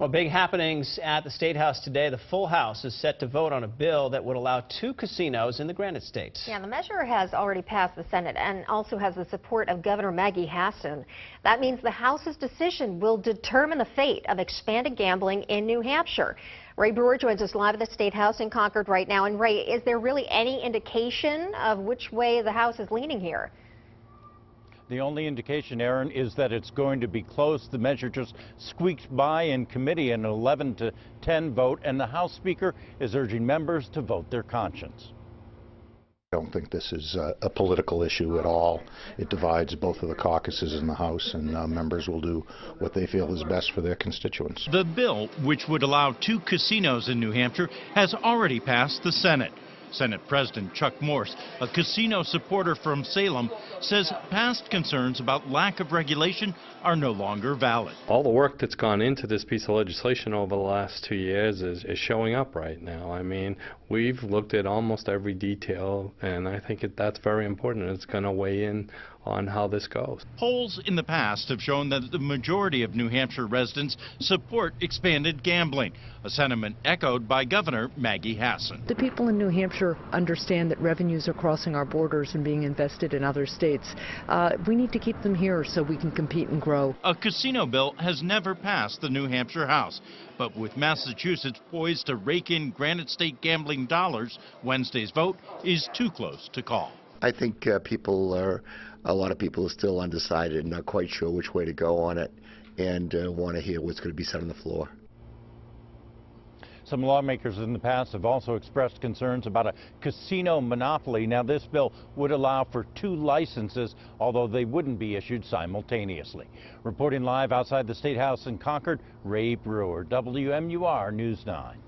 Well, big happenings at the State House today. The full House is set to vote on a bill that would allow 2 casinos in the Granite State. Yeah, the measure has already passed the Senate and also has the support of Governor Maggie Hassan. That means the House's decision will determine the fate of expanded gambling in New Hampshire. Ray Brewer joins us live at the State House in Concord right now. And Ray, is there really any indication of which way the House is leaning here? The only indication, Aaron, is that it's going to be close. The measure just squeaked by in committee, an 11-10 vote, and the House Speaker is urging members to vote their conscience. I don't think this is a political issue at all. It divides both of the caucuses in the House, and members will do what they feel is best for their constituents. The bill, which would allow 2 casinos in New Hampshire, has already passed the Senate. Senate President Chuck Morse, a casino supporter from Salem, says past concerns about lack of regulation are no longer valid. All the work that's gone into this piece of legislation over the last 2 years is showing up right now. I mean, we've looked at almost every detail, and I think that's very important. It's going to weigh in on how this goes. Polls in the past have shown that the majority of New Hampshire residents support expanded gambling, a sentiment echoed by Governor Maggie Hassan. The people in New Hampshire understand that revenues are crossing our borders and being invested in other states. We need to keep them here so we can compete and grow. A casino bill has never passed the New Hampshire House, but with Massachusetts poised to rake in Granite State gambling dollars, Wednesday's vote is too close to call. I think a lot of people are still undecided and not quite sure which way to go on it, and want to hear what's going to be said on the floor. Some lawmakers in the past have also expressed concerns about a casino monopoly. Now, this bill would allow for 2 licenses, although they wouldn't be issued simultaneously. Reporting live outside the State House in Concord, Ray Brewer, WMUR News 9.